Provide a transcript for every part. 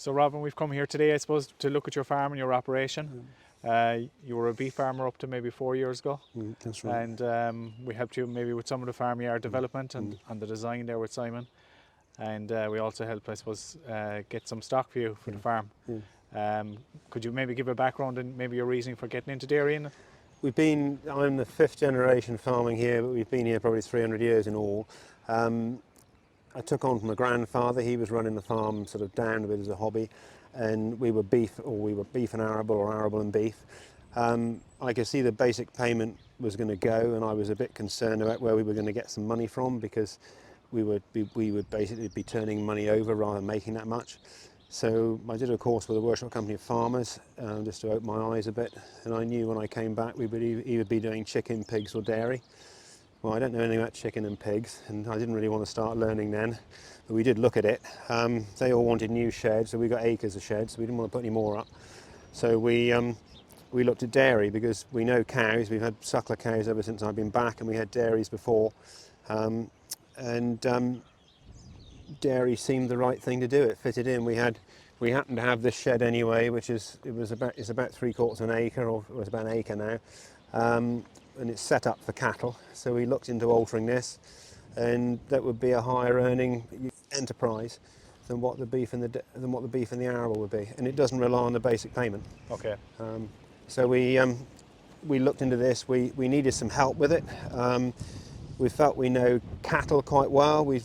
So Robin, we've come here today, I suppose, to look at your farm and your operation. You were a beef farmer up to maybe 4 years ago. That's right. And we helped you maybe with some of the farmyard development and the design there with Simon. And we also helped, I suppose, get some stock for you for the farm. Could you maybe give a background and maybe your reasoning for getting into dairying? I'm the 5th generation farming here, but we've been here probably 300 years in all. I took on from my grandfather. He was running the farm sort of down a bit as a hobby, and we were beef and arable, or arable and beef. I could see the basic payment was going to go, and I was a bit concerned about where we were going to get some money from, because we would basically be turning money over rather than making that much. So I did a course with a Wiltshire company of farmers, just to open my eyes a bit, and I knew when I came back we would either be doing chicken, pigs or dairy. Well, I don't know anything about chicken and pigs, and I didn't really want to start learning then, but we did look at it. They all wanted new sheds, so we got acres of sheds, so we didn't want to put any more up. So we looked at dairy, because we know cows. We've had suckler cows ever since I've been back, and we had dairies before. Dairy seemed the right thing to do. It fitted in. We happened to have this shed anyway, which it's about 3/4 of an acre, or it's about an acre now. And it's set up for cattle, so we looked into altering this, and that would be a higher earning enterprise than what the beef and the arable would be, and it doesn't rely on the basic payment. Okay. So we looked into this. We needed some help with it. We felt we know cattle quite well. We've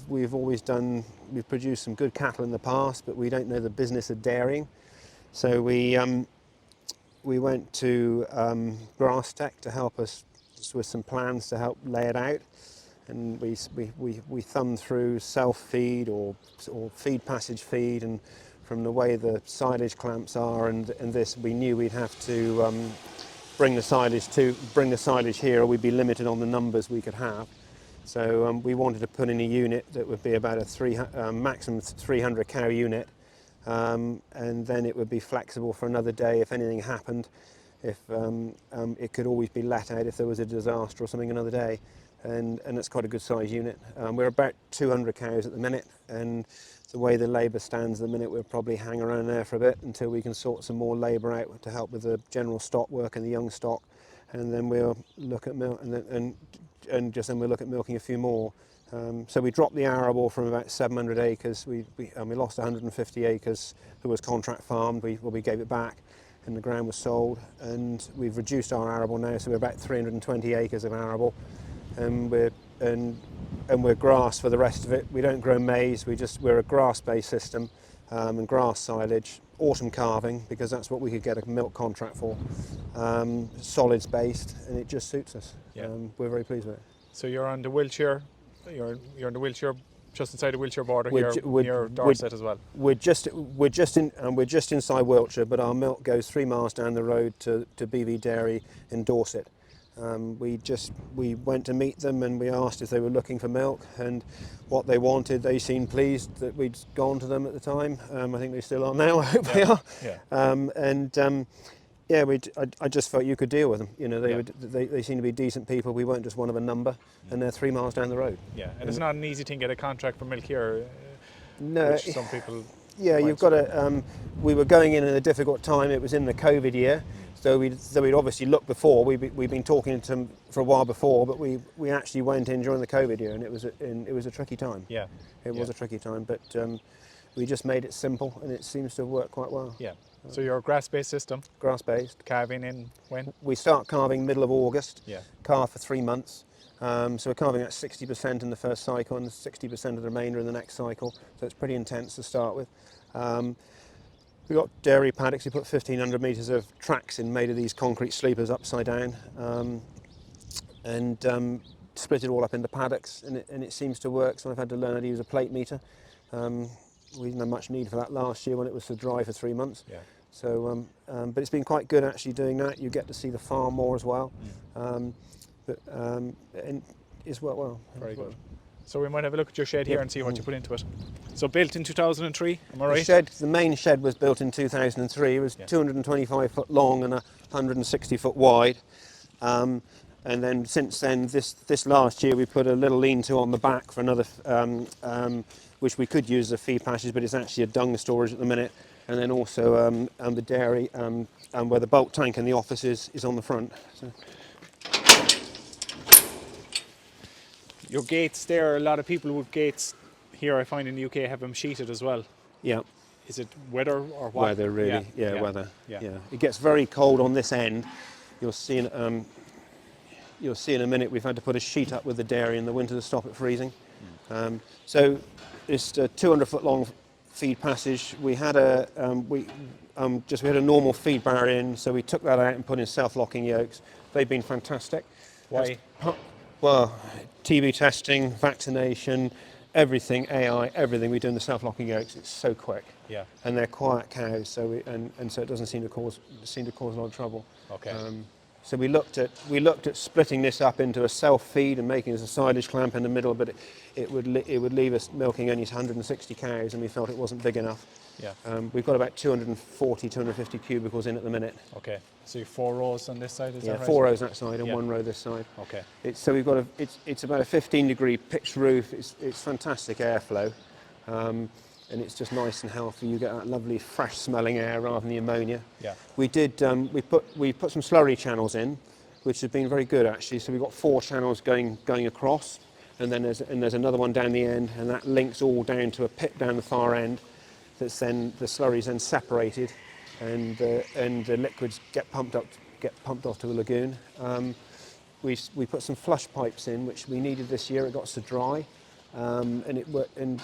produced some good cattle in the past, but we don't know the business of dairying. So we went to Grass Tech to help us with some plans to help lay it out, and we thumbed through self-feed or feed passage feed, and from the way the silage clamps are and this, we knew we'd have to bring the silage here, or we'd be limited on the numbers we could have. So we wanted to put in a unit that would be about a maximum 300 cow unit, and then it would be flexible for another day if anything happened. If it could always be let out if there was a disaster or something another day, and it's quite a good size unit. We're about 200 cows at the minute, and the way the labour stands at the minute, we'll probably hang around there for a bit until we can sort some more labour out to help with the general stock work and the young stock, and then we'll look at milk, and then we'll look at milking a few more. So we dropped the arable from about 700 acres. We lost 150 acres that was contract farmed. We gave it back, and the ground was sold, and we've reduced our arable now, so we're about 320 acres of arable, and we're grass for the rest of it. We don't grow maize. We're a grass-based system, and grass silage, autumn calving, because that's what we could get a milk contract for. Solids based, and it just suits us. Yeah. We're very pleased with it. So you're on the Wiltshire. You're on the Wiltshire, just inside the Wiltshire border here, near Dorset as well. We're just inside Wiltshire, but our milk goes 3 miles down the road to BV Dairy in Dorset. We went to meet them, and we asked if they were looking for milk and what they wanted. They seemed pleased that we'd gone to them at the time. I think they still are now. I hope they are. Yeah. I just felt you could deal with them. You know, they seem to be decent people. We weren't just one of a number, and they're 3 miles down the road. Yeah, and it's not an easy thing to get a contract for milk here. No, which some people. Yeah, you've got to. We were going in a difficult time. It was in the COVID year, so we'd obviously looked before. We'd been talking to them for a while before, but we actually went in during the COVID year, and it was a tricky time. Yeah, it was a tricky time, but we just made it simple, and it seems to have worked quite well. Yeah. So you're a grass-based system? Grass-based. Calving in when? We start calving middle of August. Yeah. Calve for 3 months. So we're calving at 60% in the first cycle and 60% of the remainder in the next cycle. So it's pretty intense to start with. We've got dairy paddocks. We put 1,500 metres of tracks in, made of these concrete sleepers upside down, and split it all up into paddocks, and it seems to work. So I've had to learn how to use a plate meter. We didn't have much need for that last year when it was so dry for 3 months. Yeah. So, but it's been quite good actually doing that. You get to see the farm more as well. And it's worked well. Very good. So we might have a look at your shed here and see what you put into it. So built in 2003, am I right? The main shed was built in 2003. It was 225 foot long and 160 foot wide. And then since then, this last year, we put a little lean-to on the back for another, which we could use as a feed passage, but it's actually a dung storage at the minute. and then also the dairy where the bulk tank and the office is on the front. So, Your gates there, a lot of people with gates here I find in the UK have them sheeted as well. yeah, Is it weather or what? weather really, weather. Yeah. Yeah, it gets very cold on this end. You'll see in a minute we've had to put a sheet up with the dairy in the winter to stop it freezing. So it's a 200-foot long feed passage. We had we had a normal feed barrier in, so we took that out and put in self-locking yokes. They've been fantastic. Why? Well, TB testing, vaccination, everything, AI, everything we do in the self-locking yokes. It's so quick. Yeah. And they're quiet cows, so so it doesn't seem to cause a lot of trouble. Okay. So we looked at splitting this up into a self-feed and making it a silage clamp in the middle, but it would leave us milking only 160 cows, and we felt it wasn't big enough. Yeah. We've got about 240, 250 cubicles in at the minute. Okay. So you've 4 rows on this side, is that right? 4 rows that side and Yeah. 1 row this side. Okay. So we've got it's about a 15-degree pitched roof. It's fantastic airflow, and it's just nice and healthy. You get that lovely fresh-smelling air rather than the ammonia. Yeah. We did we put some slurry channels in, which has been very good actually. So we've got 4 channels going across, and then there's another one down the end, and that links all down to a pit down the far end. That's then the slurry's then separated, and the liquids get pumped off to a lagoon. We put some flush pipes in, which we needed this year. It got so dry, and it worked. And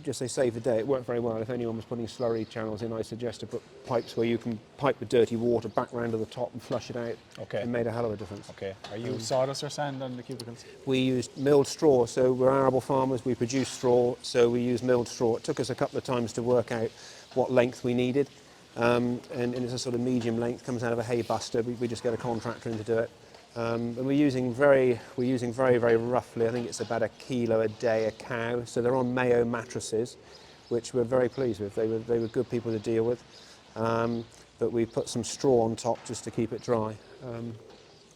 just they save the day. It worked very well. If anyone was putting slurry channels in, I suggest to put pipes where you can pipe the dirty water back round to the top and flush it out. Okay. It made a hell of a difference. Okay. Are you sawdust or sand on the cubicles? We used milled straw, so we're arable farmers, we produce straw, so we use milled straw. It took us a couple of times to work out what length we needed, and it's a sort of medium length, comes out of a hay buster. We just get a contractor in to do it. And we're using very, very roughly, I think it's about 1 kilo a day a cow, so they're on Mayo mattresses, which we're very pleased with. They were good people to deal with, but we put some straw on top just to keep it dry.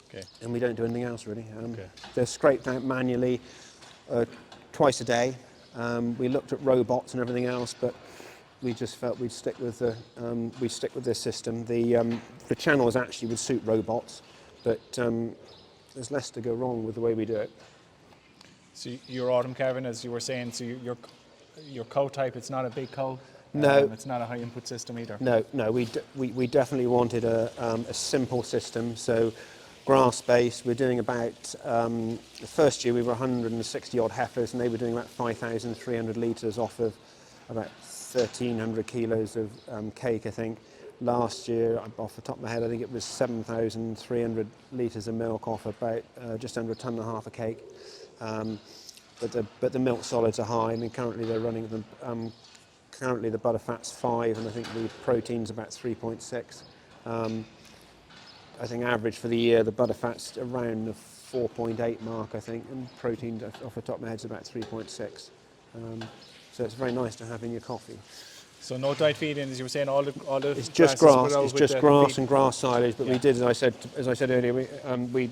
Okay. And we don't do anything else really. Okay. They're scraped out manually twice a day. We looked at robots and everything else, but we just felt we'd stick with this system. The channels actually would suit robots, but there's less to go wrong with the way we do it. So your autumn calving, as you were saying, so your cow type, it's not a big cow. No. It's not a high input system either. No. We definitely wanted a simple system. So grass based. We're doing about the first year we were 160 odd heifers, and they were doing about 5,300 litres off of about 1,300 kilos of cake, I think. Last year, off the top of my head, I think it was 7,300 litres of milk off about just under 1.5 tons of cake. But the milk solids are high. I mean, currently they're running them. Currently the butterfat's 5, and I think the protein's about 3.6. I think average for the year, the butterfat's around the 4.8 mark, I think, and protein off the top of my head is about 3.6. So it's very nice to have in your coffee. So no diet feeding, as you were saying, all the It's just grass. grasses It's with just the grass feed. and grass silage. But Yeah. we did, as I said earlier, we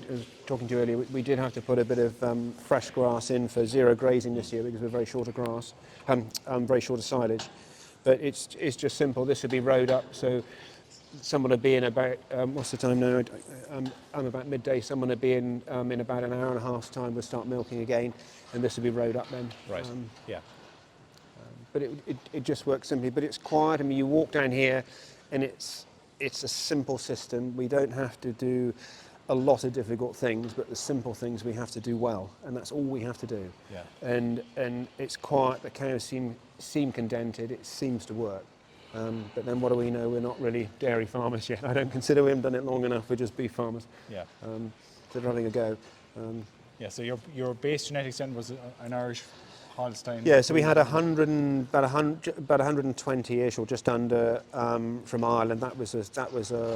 was talking to you earlier. We did have to put a bit of fresh grass in for zero grazing this year because we're very short of grass, very short of silage. But it's just simple. This would be rowed up, so someone would be in about what's the time now? I'm about midday. Someone would be in about an hour and a half's time. We'll start milking again, and this would be rowed up then. Right. Yeah. But it just works simply. But it's quiet. I mean, you walk down here, and it's a simple system. We don't have to do a lot of difficult things, but the simple things we have to do well, and that's all we have to do. Yeah. And it's quiet. The cows seem contented. It seems to work. But then what do we know? We're not really dairy farmers yet. I don't consider we haven't done it long enough. We're just beef farmers. Yeah. So they're having a go. Yeah. So your base genetics then was an Irish Holstein. Yeah, so we had about 120-ish or just under from Ireland. That was a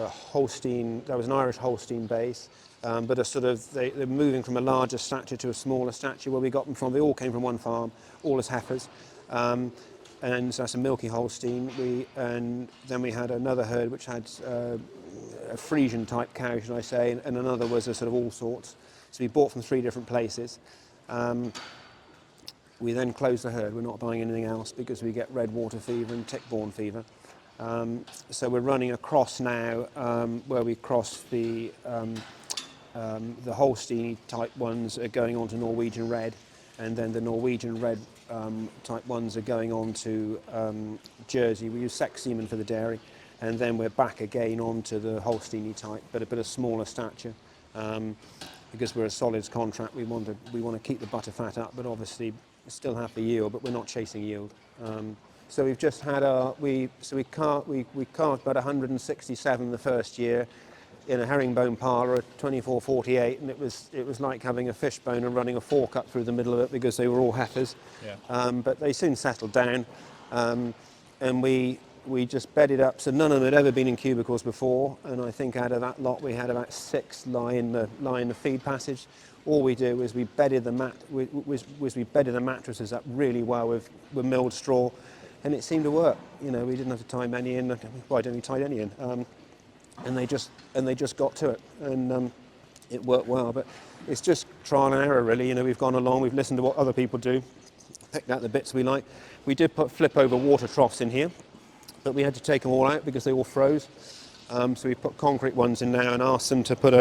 Holstein. That was an Irish Holstein base, but a sort of they're moving from a larger stature to a smaller stature. Where we got them from, they all came from one farm, all as heifers, and so that's a milky Holstein. And then we had another herd which had a Frisian type cow, should I say, and another was a sort of all sorts. So we bought from 3 different places. We then closed the herd. We're not buying anything else because we get red water fever and tick-borne fever. So we're running across now where we cross the Holstein type ones are going on to Norwegian red, and then the Norwegian red type ones are going on to Jersey. We use sex semen for the dairy, and then we're back again onto the Holstein type, but a bit of smaller stature. Because we're a solids contract, we want to keep the butter fat up, but obviously still have the yield, but we're not chasing yield. So we've just had we carved about 167 the first year in a herringbone parlour at 2448, and it was like having a fishbone and running a fork up through the middle of it because they were all heifers. Yeah. But they soon settled down, and we just bedded up. So none of them had ever been in cubicles before, and I think out of that lot we had about 6 lie in the feed passage. All we do is we bedded the mattresses up really well with milled straw, and it seemed to work. You know, we didn't have to tie many in. Well, I don't think we tied any in, and they just got to it, and it worked well. But it's just trial and error, really. You know, we've gone along, we've listened to what other people do, picked out the bits we like. We did put flip over water troughs in here, but we had to take them all out because they all froze. So we put concrete ones in now and asked them to put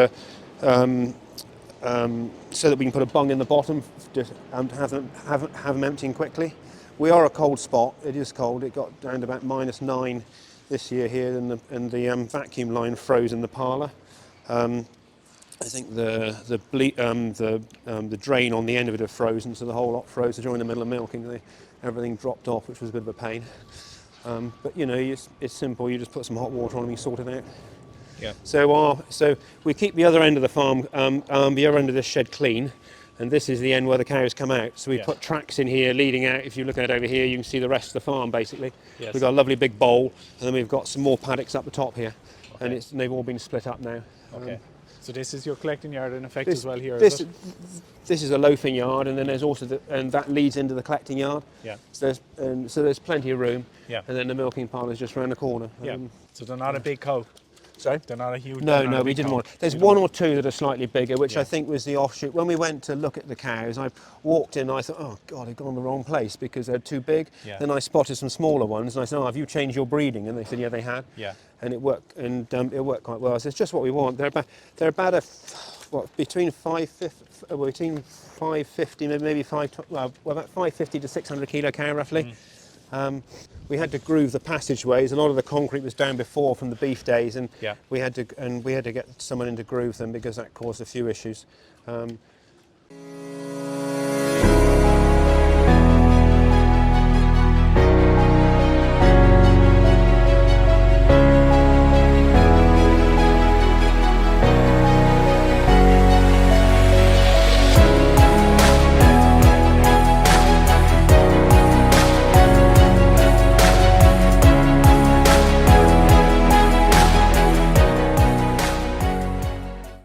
so that we can put a bung in the bottom and have them emptying quickly. We are a cold spot. It is cold. It got down to about -9 this year here, and the vacuum line froze in the parlour. I think the drain on the end of it had frozen, so the whole lot froze. So during the middle of milking, everything dropped off, which was a bit of a pain. But you know, it's simple. You just put some hot water on and you sort it out. Yeah. So we keep the other end of the farm, the other end of this shed clean, and this is the end where the cows come out. So we put tracks in here leading out. If you look at it over here, you can see the rest of the farm basically. Yes. We've got a lovely big bowl, and then we've got some more paddocks up the top here, and they've all been split up now. Okay. So this is your collecting yard in effect as well here, this, is it? This is a loafing yard, and then there's also and that leads into the collecting yard. Yeah. So there's plenty of room. Yeah. And then the milking parlour is just around the corner. Yeah. So they're not a big cow. Sorry? They're not a huge. No, we didn't want. There's one or two that are slightly bigger, which I think was the offshoot. When we went to look at the cows, I walked in and I thought, oh God, I've gone the wrong place because they're too big. Yeah. Then I spotted some smaller ones, and I said, oh, have you changed your breeding? And they said, yeah, they had. Yeah. And it worked, and it worked quite well. So it's just what we want. They're about between 550, maybe about 550 to 600 kilo cow roughly. We had to groove the passageways. A lot of the concrete was down before from the beef days, and we had to get someone in to groove them because that caused a few issues.